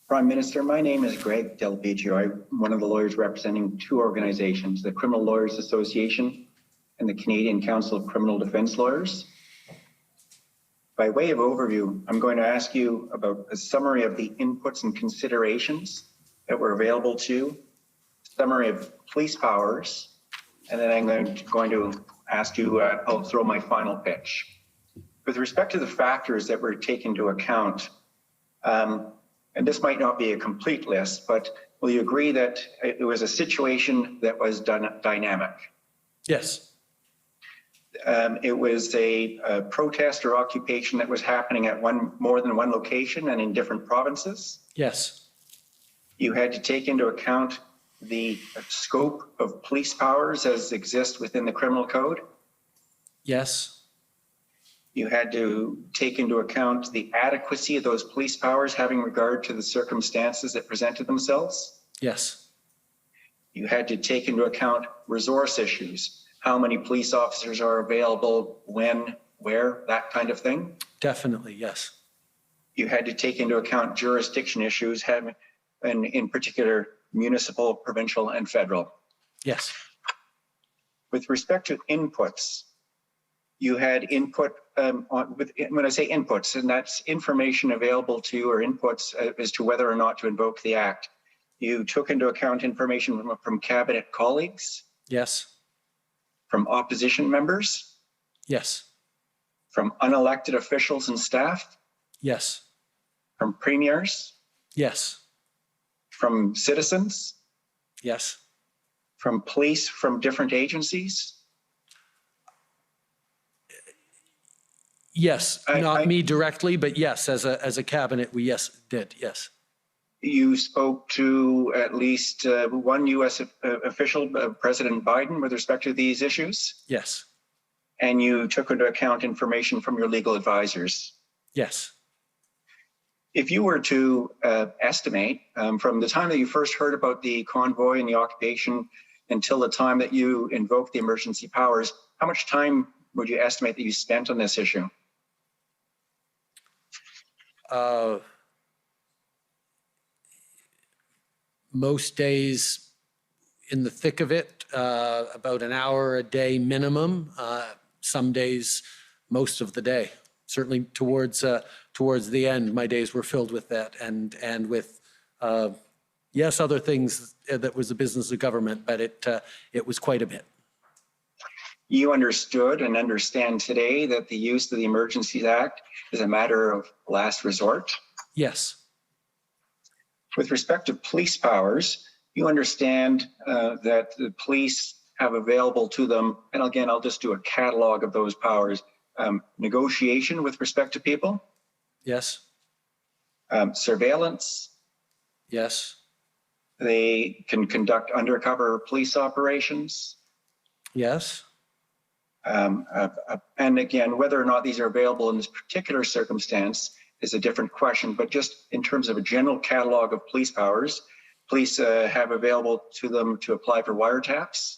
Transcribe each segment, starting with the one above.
Prime Minister, my name is Greg Del Picchio. I'm one of the lawyers representing two organizations, the Criminal Lawyers Association and the Canadian Council of Criminal Defence Lawyers. By way of overview, I'm going to ask you about a summary of the inputs and considerations that were available to you, summary of police powers, and then I'm going to ask you, I'll throw my final pitch. With respect to the factors that were taken into account, and this might not be a complete list, but will you agree that it was a situation that was dynamic? Yes. It was a protest or occupation that was happening at more than one location and in different provinces? Yes. You had to take into account the scope of police powers as exist within the criminal code? Yes. You had to take into account the adequacy of those police powers having regard to the circumstances that presented themselves? Yes. You had to take into account resource issues, how many police officers are available, when, where, that kind of thing? Definitely, yes. You had to take into account jurisdiction issues, and in particular, municipal, provincial, and federal. Yes. With respect to inputs, you had input, when I say inputs, and that's information available to you or inputs as to whether or not to invoke the Act. You took into account information from cabinet colleagues? Yes. From opposition members? Yes. From unelected officials and staff? Yes. From premiers? Yes. From citizens? Yes. From police from different agencies? Yes, not me directly, but yes, as a cabinet, we did, yes. You spoke to at least one U.S. official, President Biden, with respect to these issues? Yes. And you took into account information from your legal advisors? Yes. If you were to estimate from the time that you first heard about the convoy and the occupation until the time that you invoked the emergency powers, how much time would you estimate that you spent on this issue? Most days in the thick of it, about an hour a day minimum. Some days, most of the day. Certainly towards the end, my days were filled with that, and with yes, other things that was the business of government, but it was quite a bit. You understood and understand today that the use of the Emergencies Act is a matter of last resort? Yes. With respect to police powers, you understand that the police have available to them, and again, I'll just do a catalog of those powers, negotiation with respect to people? Yes. Surveillance? Yes. They can conduct undercover police operations? Yes. And again, whether or not these are available in this particular circumstance is a different question, but just in terms of a general catalog of police powers, police have available to them to apply for wiretaps?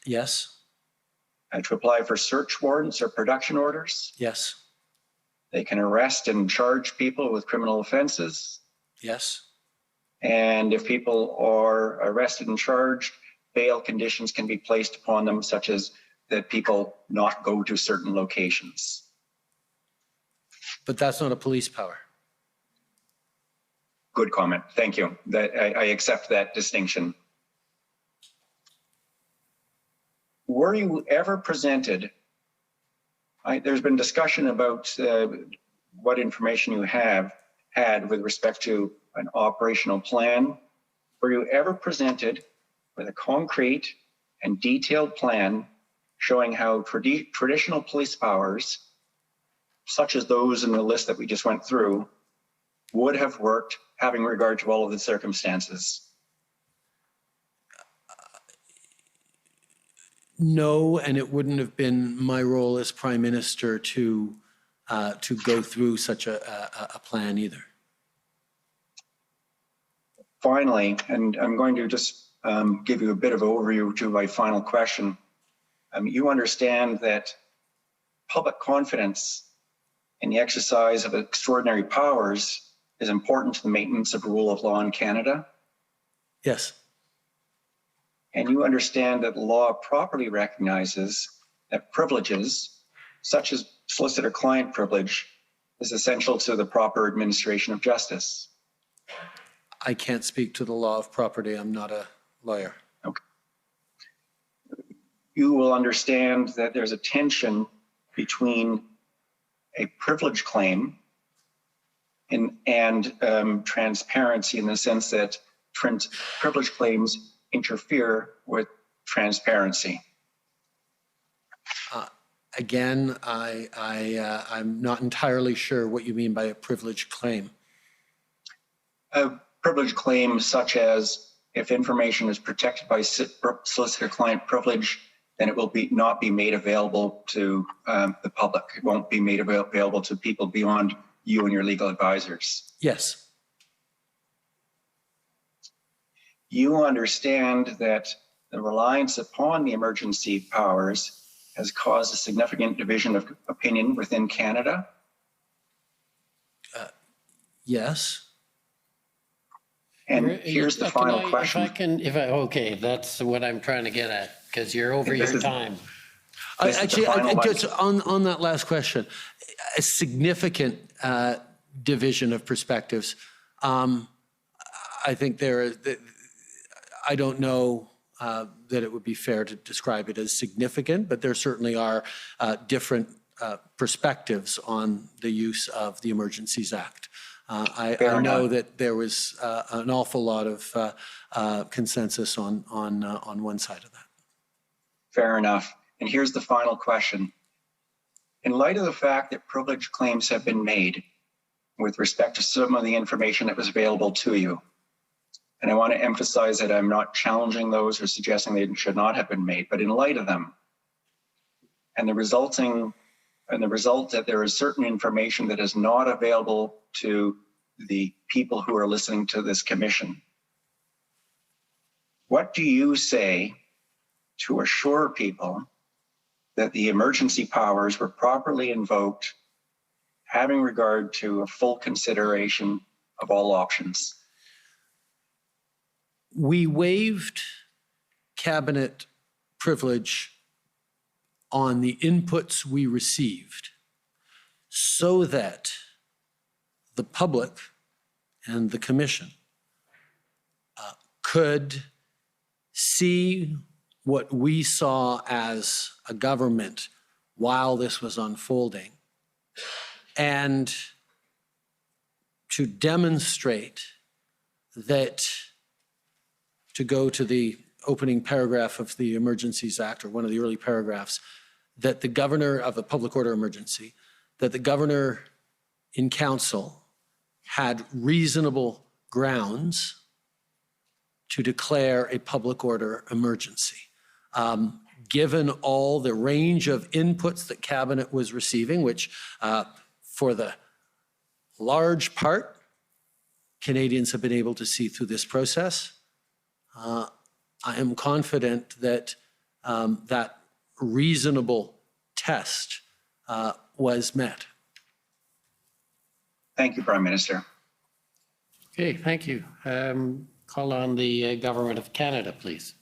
Yes. And to apply for search warrants or production orders? Yes. They can arrest and charge people with criminal offenses? Yes. And if people are arrested and charged, bail conditions can be placed upon them, such as that people not go to certain locations. But that's not a police power. Good comment. Thank you. I accept that distinction. Were you ever presented, there's been discussion about what information you have had with respect to an operational plan. Were you ever presented with a concrete and detailed plan showing how traditional police powers, such as those in the list that we just went through, would have worked having regard to all of the circumstances? No, and it wouldn't have been my role as Prime Minister to go through such a plan either. Finally, and I'm going to just give you a bit of overview to my final question. You understand that public confidence in the exercise of extraordinary powers is important to the maintenance of rule of law in Canada? Yes. And you understand that the law properly recognizes that privileges, such as solicitor-client privilege, is essential to the proper administration of justice? I can't speak to the law of property. I'm not a lawyer. Okay. You will understand that there's a tension between a privilege claim and transparency, in the sense that privilege claims interfere with transparency. Again, I'm not entirely sure what you mean by a privilege claim. A privilege claim such as, if information is protected by solicitor-client privilege, then it will not be made available to the public. It won't be made available to people beyond you and your legal advisors. Yes. You understand that the reliance upon the emergency powers has caused a significant division of opinion within Canada? Yes. And here's the final question. Okay, that's what I'm trying to get at, because you're over your time. Actually, just on that last question, a significant division of perspectives. I think I don't know that it would be fair to describe it as significant, but there certainly are different perspectives on the use of the Emergencies Act. I know that there was an awful lot of consensus on one side of that. Fair enough. And here's the final question. In light of the fact that privilege claims have been made with respect to some of the information that was available to you, and I want to emphasize that I'm not challenging those or suggesting they should not have been made, but in light of them, and the result that there is certain information that is not available to the people who are listening to this commission, what do you say to assure people that the emergency powers were properly invoked, having regard to a full consideration of all options? We waived cabinet privilege on the inputs we received so that the public and the commission could see what we saw as a government while this was unfolding, and to demonstrate that, to go to the opening paragraph of the Emergencies Act, or one of the early paragraphs, that the governor of a public order emergency, that the governor in council had reasonable grounds to declare a public order emergency. Given all the range of inputs that cabinet was receiving, which for the large part, Canadians have been able to see through this process, I am confident that that reasonable test was met. Thank you, Prime Minister. Okay, thank you. Call on the Government of Canada, please.